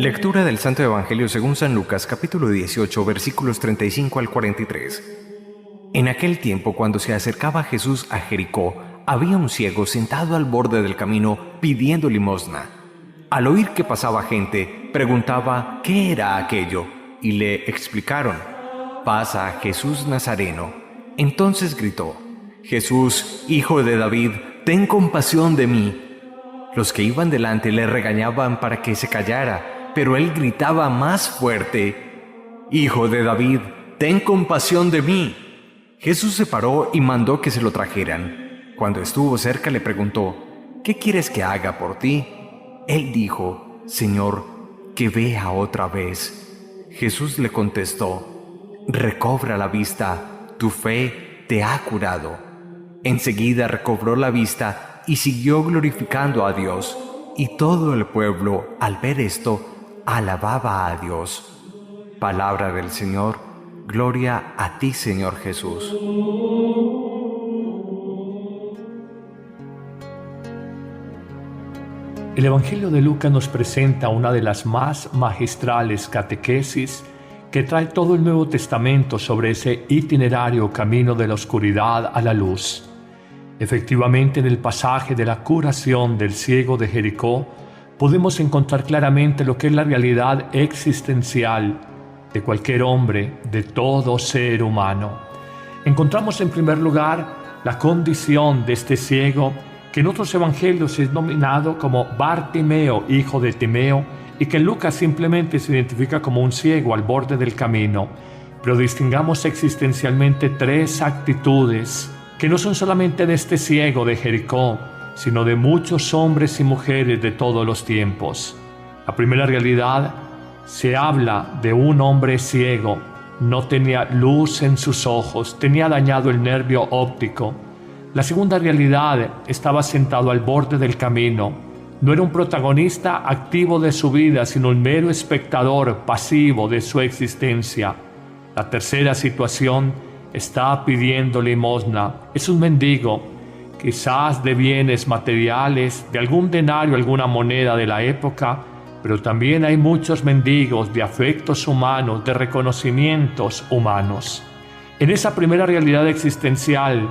Lectura del Santo Evangelio según San Lucas, capítulo 18, versículos 35 al 43. En aquel tiempo, cuando se acercaba Jesús a Jericó, había un ciego sentado al borde del camino pidiendo limosna. Al oír que pasaba gente, preguntaba qué era aquello, y le explicaron: pasa Jesús Nazareno. Entonces gritó: Jesús, hijo de David, ten compasión de mí. Los que iban delante le regañaban para que se callara, pero él gritaba más fuerte: Hijo de David, ten compasión de mí. Jesús se paró y mandó que se lo trajeran. Cuando estuvo cerca le preguntó: ¿qué quieres que haga por ti? Él dijo: Señor, que vea otra vez. Jesús le contestó: recobra la vista, tu fe te ha curado. Enseguida recobró la vista y siguió glorificando a Dios. Y todo el pueblo, al ver esto, alababa a Dios. Palabra del Señor. Gloria a ti, Señor Jesús. El Evangelio de Lucas nos presenta una de las más magistrales catequesis que trae todo el Nuevo Testamento sobre ese itinerario camino de la oscuridad a la luz. Efectivamente, en el pasaje de la curación del ciego de Jericó, podemos encontrar claramente lo que es la realidad existencial de cualquier hombre, de todo ser humano. Encontramos en primer lugar la condición de este ciego, que en otros evangelios es nominado como Bartimeo, hijo de Timeo, y que en Lucas simplemente se identifica como un ciego al borde del camino. Pero distingamos existencialmente tres actitudes que no son solamente de este ciego de Jericó, sino de muchos hombres y mujeres de todos los tiempos. La primera realidad, se habla de un hombre ciego. No tenía luz en sus ojos, tenía dañado el nervio óptico. La segunda realidad, estaba sentado al borde del camino. No era un protagonista activo de su vida, sino un mero espectador pasivo de su existencia. La tercera situación, está pidiendo limosna. Es un mendigo, quizás de bienes materiales, de algún denario, alguna moneda de la época, pero también hay muchos mendigos de afectos humanos, de reconocimientos humanos. En esa primera realidad existencial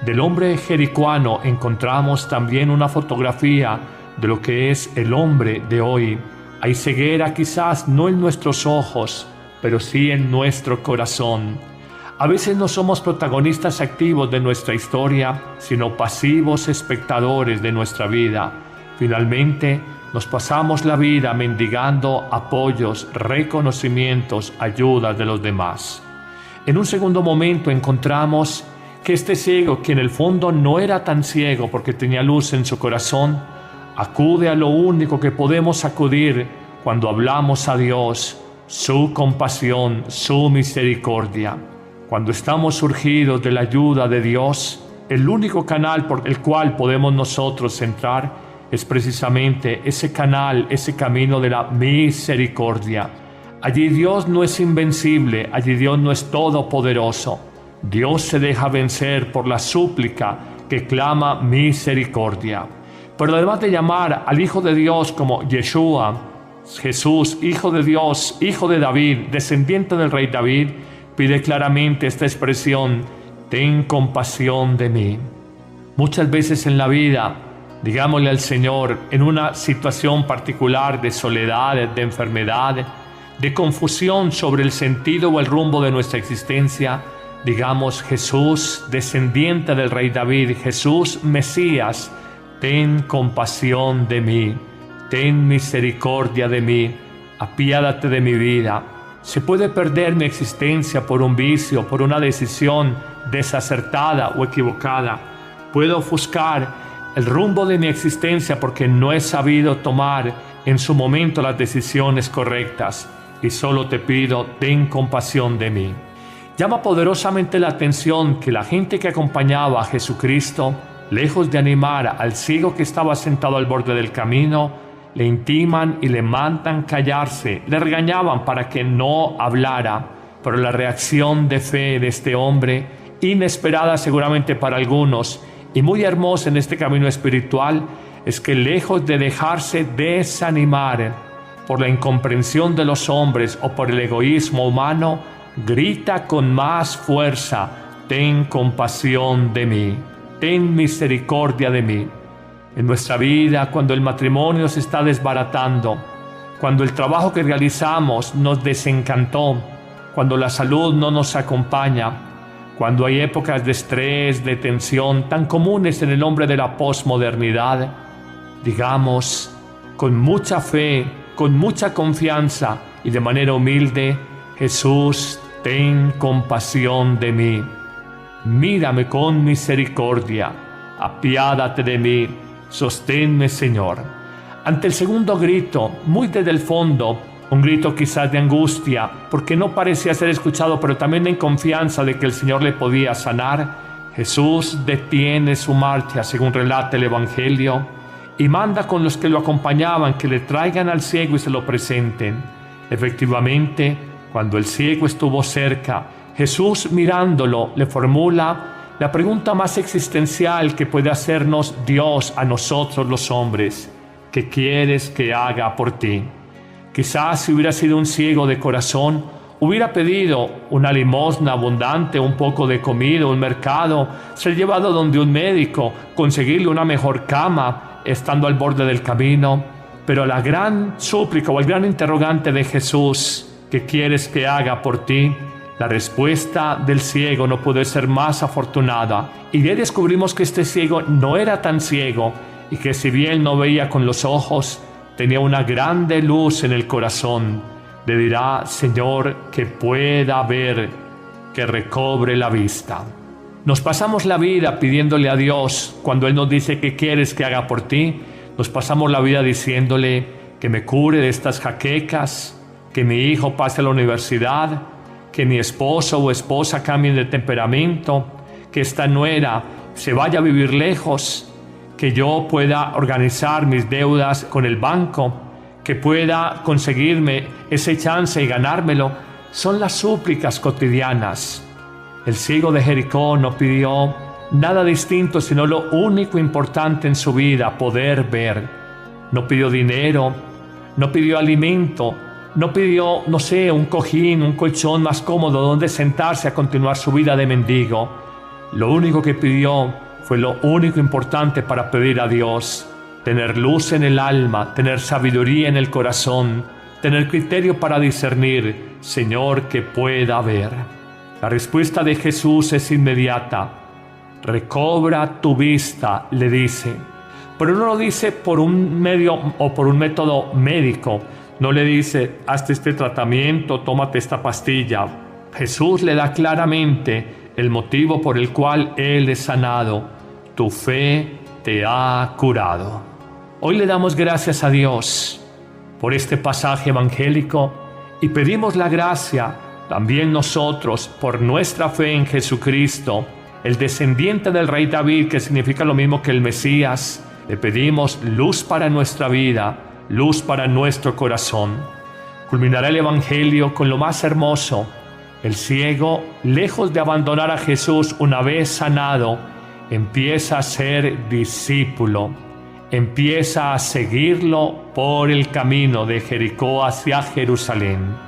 del hombre jericuano encontramos también una fotografía de lo que es el hombre de hoy. Hay ceguera quizás no en nuestros ojos, pero sí en nuestro corazón. A veces no somos protagonistas activos de nuestra historia, sino pasivos espectadores de nuestra vida. Finalmente, nos pasamos la vida mendigando apoyos, reconocimientos, ayudas de los demás. En un segundo momento encontramos que este ciego, que en el fondo no era tan ciego porque tenía luz en su corazón, acude a lo único que podemos acudir cuando hablamos a Dios, su compasión, su misericordia. Cuando estamos surgidos de la ayuda de Dios, el único canal por el cual podemos nosotros entrar es precisamente ese canal, ese camino de la misericordia. Allí Dios no es invencible, allí Dios no es todopoderoso. Dios se deja vencer por la súplica que clama misericordia. Pero además de llamar al Hijo de Dios como Yeshua, Jesús, Hijo de Dios, Hijo de David, descendiente del rey David, pide claramente esta expresión: ten compasión de mí. Muchas veces en la vida, digámosle al Señor, en una situación particular de soledad, de enfermedad, de confusión sobre el sentido o el rumbo de nuestra existencia, digamos: Jesús, descendiente del rey David, Jesús, Mesías, ten compasión de mí, ten misericordia de mí, apiádate de mi vida. Se puede perder mi existencia por un vicio, por una decisión desacertada o equivocada. Puedo ofuscar el rumbo de mi existencia porque no he sabido tomar en su momento las decisiones correctas. Y solo te pido, ten compasión de mí. Llama poderosamente la atención que la gente que acompañaba a Jesucristo, lejos de animar al ciego que estaba sentado al borde del camino, le intiman y le mandan callarse, le regañaban para que no hablara. Pero la reacción de fe de este hombre, inesperada seguramente para algunos y muy hermosa en este camino espiritual, es que lejos de dejarse desanimar, por la incomprensión de los hombres o por el egoísmo humano, grita con más fuerza: ten compasión de mí, ten misericordia de mí. En nuestra vida, cuando el matrimonio se está desbaratando, cuando el trabajo que realizamos nos desencantó, cuando la salud no nos acompaña, cuando hay épocas de estrés, de tensión tan comunes en el hombre de la posmodernidad, digamos con mucha fe, con mucha confianza y de manera humilde: Jesús, ten compasión de mí. Mírame con misericordia, apiádate de mí, sosténme, Señor. Ante el segundo grito, muy desde el fondo, un grito quizás de angustia, porque no parecía ser escuchado, pero también en confianza de que el Señor le podía sanar, Jesús detiene su marcha, según relata el Evangelio, y manda con los que lo acompañaban que le traigan al ciego y se lo presenten. Efectivamente, cuando el ciego estuvo cerca, Jesús, mirándolo, le formula la pregunta más existencial que puede hacernos Dios a nosotros los hombres: ¿qué quieres que haga por ti? Quizás si hubiera sido un ciego de corazón, hubiera pedido una limosna abundante, un poco de comida, un mercado, ser llevado donde un médico, conseguirle una mejor cama, estando al borde del camino. Pero la gran súplica o el gran interrogante de Jesús: ¿qué quieres que haga por ti? La respuesta del ciego no puede ser más afortunada. Y ya descubrimos que este ciego no era tan ciego, y que si bien no veía con los ojos, tenía una grande luz en el corazón. Le dirá: Señor, que pueda ver, que recobre la vista. Nos pasamos la vida pidiéndole a Dios, cuando Él nos dice: ¿qué quieres que haga por ti? Nos pasamos la vida diciéndole que me cure de estas jaquecas, que mi hijo pase a la universidad, que mi esposo o esposa cambien de temperamento, que esta nuera se vaya a vivir lejos, que yo pueda organizar mis deudas con el banco, que pueda conseguirme ese chance y ganármelo. Son las súplicas cotidianas. El ciego de Jericó no pidió nada distinto, sino lo único importante en su vida: poder ver. No pidió dinero, no pidió alimento, no pidió, no sé, un cojín, un colchón más cómodo donde sentarse a continuar su vida de mendigo. Lo único que pidió fue lo único importante para pedir a Dios: tener luz en el alma, tener sabiduría en el corazón, tener criterio para discernir. Señor, que pueda ver. La respuesta de Jesús es inmediata: recobra tu vista, le dice. Pero no lo dice por un medio o por un método médico. No le dice: hazte este tratamiento, tómate esta pastilla. Jesús le da claramente el motivo por el cual Él es sanado: tu fe te ha curado. Hoy le damos gracias a Dios por este pasaje evangélico y pedimos la gracia también nosotros, por nuestra fe en Jesucristo, el descendiente del rey David, que significa lo mismo que el Mesías. Le pedimos luz para nuestra vida, luz para nuestro corazón. Culminará el Evangelio con lo más hermoso. El ciego, lejos de abandonar a Jesús una vez sanado, empieza a ser discípulo, empieza a seguirlo por el camino de Jericó hacia Jerusalén.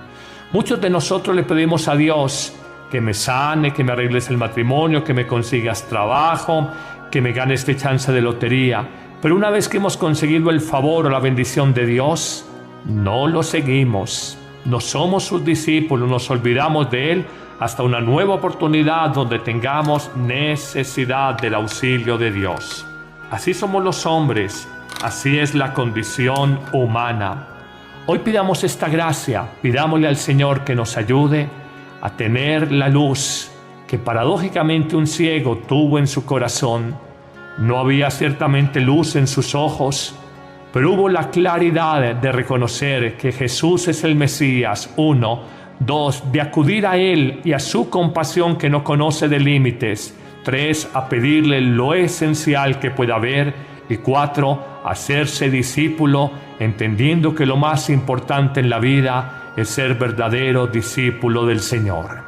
Muchos de nosotros le pedimos a Dios que me sane, que me arregles el matrimonio, que me consigas trabajo, que me ganes de chance de lotería. Pero una vez que hemos conseguido el favor o la bendición de Dios, no lo seguimos. No somos sus discípulos, nos olvidamos de Él hasta una nueva oportunidad donde tengamos necesidad del auxilio de Dios. Así somos los hombres, así es la condición humana. Hoy pidamos esta gracia, pidámosle al Señor que nos ayude a tener la luz que paradójicamente un ciego tuvo en su corazón. No había ciertamente luz en sus ojos, pero hubo la claridad de reconocer que Jesús es el Mesías, 1. 2, de acudir a Él y a su compasión que no conoce de límites. 3, a pedirle lo esencial que pueda haber. Y 4, hacerse discípulo, entendiendo que lo más importante en la vida es ser verdadero discípulo del Señor.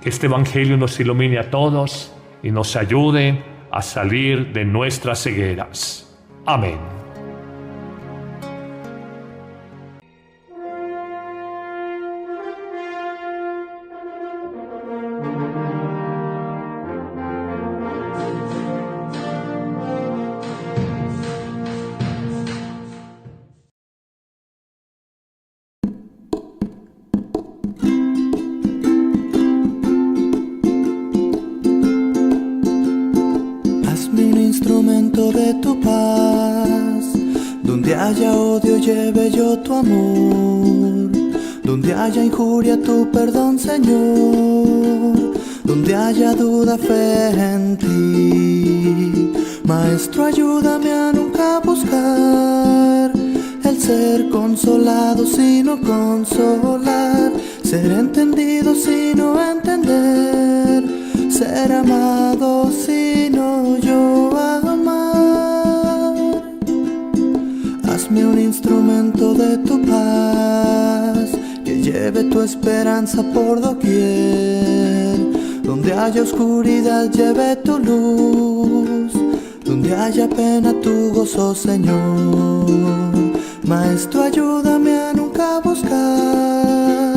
Que este Evangelio nos ilumine a todos y nos ayude a salir de nuestras cegueras. Amén. Hazme un instrumento de tu paz, donde haya odio lleve yo tu amor, donde haya injuria tu perdón, Señor, donde haya duda fe en ti. Maestro, ayúdame a nunca buscar el ser consolado sino consolar, ser entendido sino entender, ser amado sino yo amar. Hazme un instrumento de tu paz, que lleve tu esperanza por doquier, donde haya oscuridad lleve tu luz, donde haya pena tu gozo, Señor. Maestro, ayúdame a nunca buscar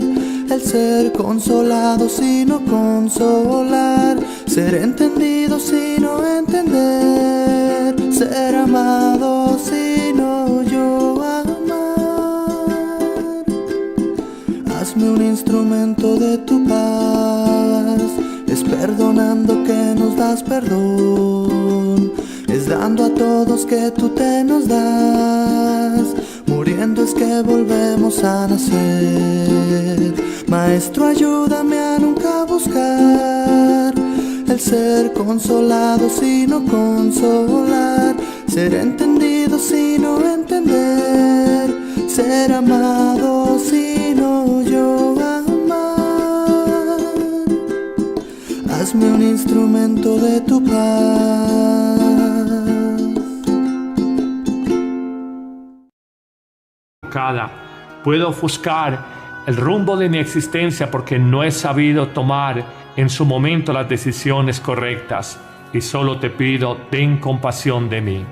el ser consolado sino consolar, ser entendido sino entender, ser amado sino yo amar. Hazme un instrumento de tu paz, es perdonando que nos das perdón, es dando a todos que tú te nos das, muriendo es que volvemos a nacer. Maestro, ayúdame a nunca buscar el ser consolado sino consolar, ser entendido sino entender, ser amado sino yo amar. Hazme un instrumento de tu paz. Puedo ofuscar el rumbo de mi existencia porque no he sabido tomar en su momento las decisiones correctas, y solo te pido, ten compasión de mí.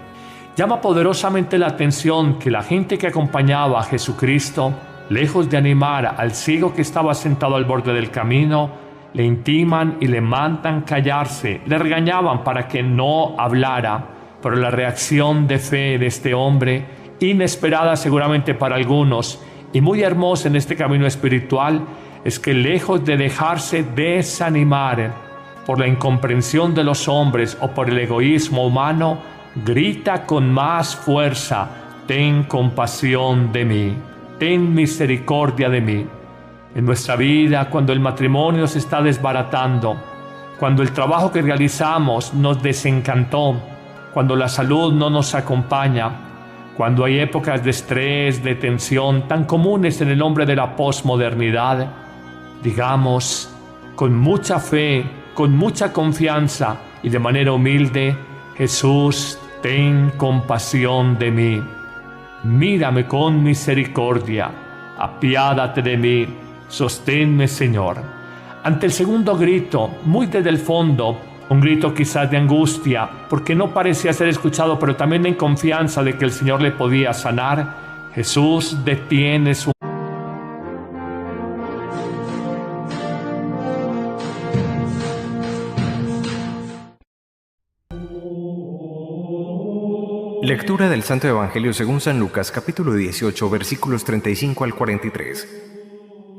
Llama poderosamente la atención que la gente que acompañaba a Jesucristo, lejos de animar al ciego que estaba sentado al borde del camino, le intiman y le mandan callarse, le regañaban para que no hablara, pero la reacción de fe de este hombre, inesperada seguramente para algunos y muy hermosa en este camino espiritual, es que lejos de dejarse desanimar por la incomprensión de los hombres o por el egoísmo humano, grita con más fuerza: ten compasión de mí, ten misericordia de mí. En nuestra vida, cuando el matrimonio se está desbaratando, cuando el trabajo que realizamos nos desencantó, cuando la salud no nos acompaña, cuando hay épocas de estrés, de tensión tan comunes en el hombre de la posmodernidad, digamos con mucha fe, con mucha confianza y de manera humilde: Jesús, ten compasión de mí. Mírame con misericordia, apiádate de mí, sosténme, Señor. Ante el segundo grito, muy desde el fondo, un grito quizás de angustia, porque no parecía ser escuchado, pero también en confianza de que el Señor le podía sanar, Jesús detiene su... Lectura del Santo Evangelio según San Lucas, capítulo 18, versículos 35 al 43.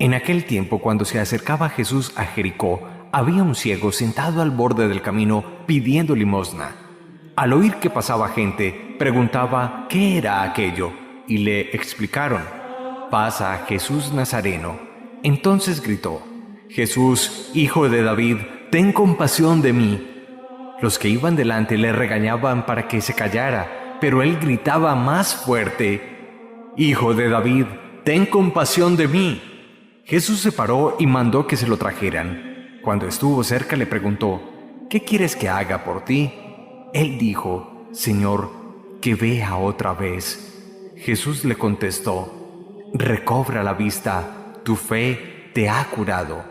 En aquel tiempo, cuando se acercaba Jesús a Jericó, había un ciego sentado al borde del camino pidiendo limosna. Al oír que pasaba gente, preguntaba qué era aquello, y le explicaron: pasa Jesús Nazareno. Entonces gritó: Jesús, hijo de David, ten compasión de mí. Los que iban delante le regañaban para que se callara, pero él gritaba más fuerte: Hijo de David, ten compasión de mí. Jesús se paró y mandó que se lo trajeran. Cuando estuvo cerca le preguntó: ¿qué quieres que haga por ti? Él dijo: Señor, que vea otra vez. Jesús le contestó: recobra la vista, tu fe te ha curado.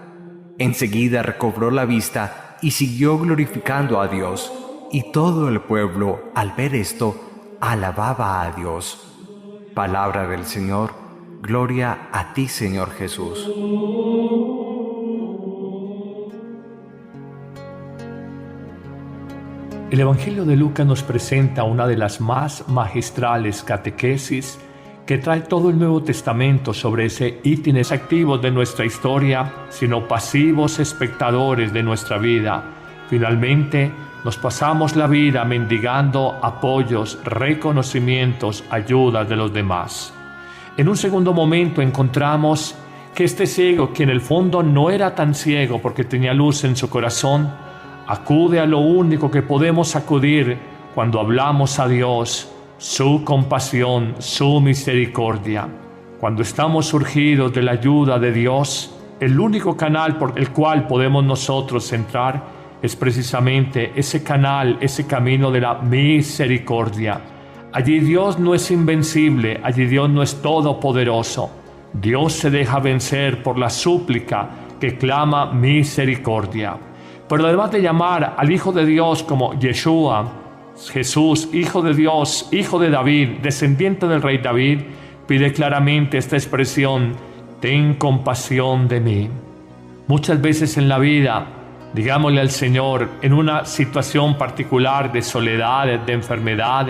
Enseguida recobró la vista y siguió glorificando a Dios, y todo el pueblo, al ver esto, alababa a Dios. Palabra del Señor. Gloria a ti, Señor Jesús. El Evangelio de Lucas nos presenta una de las más magistrales catequesis que trae todo el Nuevo Testamento sobre ese íteres activos de nuestra historia, sino pasivos espectadores de nuestra vida. Finalmente, nos pasamos la vida mendigando apoyos, reconocimientos, ayudas de los demás. En un segundo momento encontramos que este ciego, que en el fondo no era tan ciego porque tenía luz en su corazón, acude a lo único que podemos acudir cuando hablamos a Dios, su compasión, su misericordia. Cuando estamos surgidos de la ayuda de Dios, el único canal por el cual podemos nosotros entrar es precisamente ese canal, ese camino de la misericordia. Allí Dios no es invencible, allí Dios no es todopoderoso. Dios se deja vencer por la súplica que clama misericordia. Pero además de llamar al Hijo de Dios como Yeshua, Jesús, Hijo de Dios, Hijo de David, descendiente del rey David, pide claramente esta expresión: ten compasión de mí. Muchas veces en la vida, digámosle al Señor, en una situación particular de soledad, de enfermedad,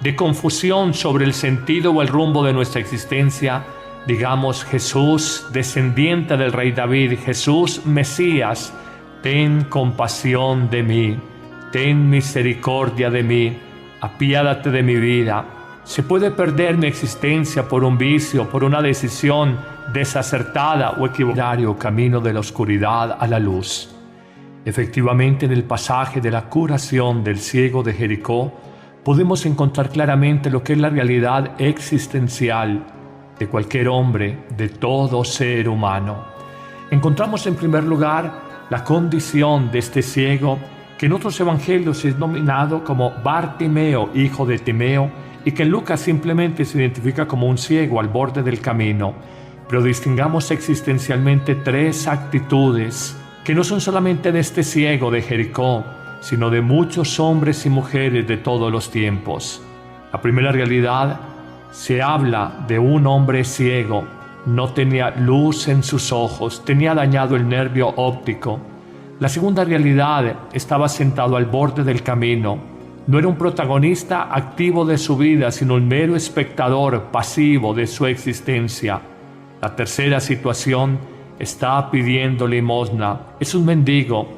de confusión sobre el sentido o el rumbo de nuestra existencia, digamos: Jesús, descendiente del rey David, Jesús, Mesías, ten compasión de mí. Ten misericordia de mí, apiádate de mi vida. Se puede perder mi existencia por un vicio, por una decisión desacertada o equivocada, camino de la oscuridad a la luz. Efectivamente, en el pasaje de la curación del ciego de Jericó, podemos encontrar claramente lo que es la realidad existencial de cualquier hombre, de todo ser humano. Encontramos en primer lugar la condición de este ciego, que en otros evangelios es denominado como Bartimeo, hijo de Timeo, y que en Lucas simplemente se identifica como un ciego al borde del camino. Pero distingamos existencialmente tres actitudes que no son solamente de este ciego de Jericó, sino de muchos hombres y mujeres de todos los tiempos. La primera realidad, se habla de un hombre ciego, no tenía luz en sus ojos, tenía dañado el nervio óptico. La segunda realidad, estaba sentado al borde del camino. No era un protagonista activo de su vida, sino un mero espectador pasivo de su existencia. La tercera situación, está pidiendo limosna. Es un mendigo,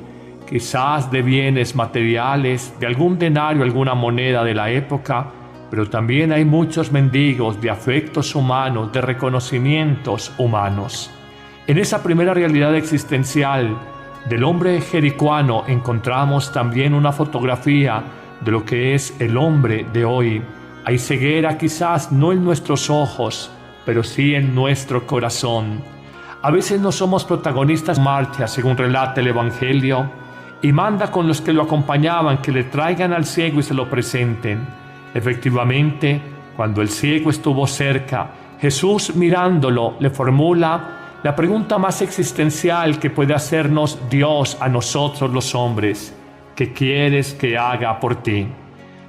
quizás de bienes materiales, de algún denario, alguna moneda de la época, pero también hay muchos mendigos de afectos humanos, de reconocimientos humanos. En esa primera realidad existencial del hombre jericuano encontramos también una fotografía de lo que es el hombre de hoy. Hay ceguera quizás no en nuestros ojos, pero sí en nuestro corazón. A veces no somos protagonistas de marcha, según relata el Evangelio, y manda con los que lo acompañaban que le traigan al ciego y se lo presenten. Efectivamente, cuando el ciego estuvo cerca, Jesús, mirándolo, le formula la pregunta más existencial que puede hacernos Dios a nosotros los hombres: ¿qué quieres que haga por ti?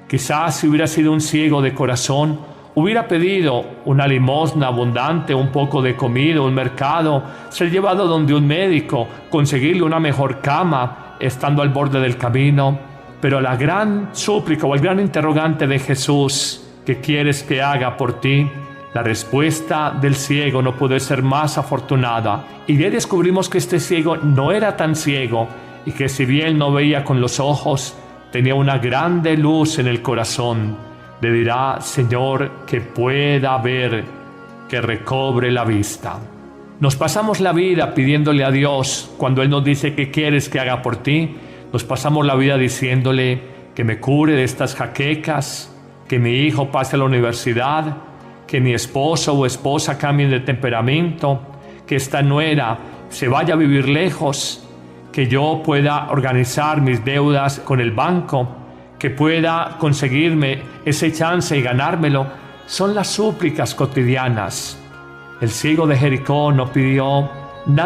Quizás si hubiera sido un ciego de corazón, hubiera pedido una limosna abundante, un poco de comida, un mercado, ser llevado donde un médico, conseguirle una mejor cama, estando al borde del camino. Pero la gran súplica o el gran interrogante de Jesús: ¿qué quieres que haga por ti? La respuesta del ciego no puede ser más afortunada. Y ya descubrimos que este ciego no era tan ciego, y que si bien no veía con los ojos, tenía una grande luz en el corazón. Le dirá: Señor, que pueda ver, que recobre la vista. Nos pasamos la vida pidiéndole a Dios, cuando Él nos dice ¿qué quieres que haga por ti? Nos pasamos la vida diciéndole que me cure de estas jaquecas, que mi hijo pase a la universidad, que mi esposo o esposa cambien de temperamento, que esta nuera se vaya a vivir lejos, que yo pueda organizar mis deudas con el banco, que pueda conseguirme ese chance y ganármelo. Son las súplicas cotidianas. El ciego de Jericó no pidió nada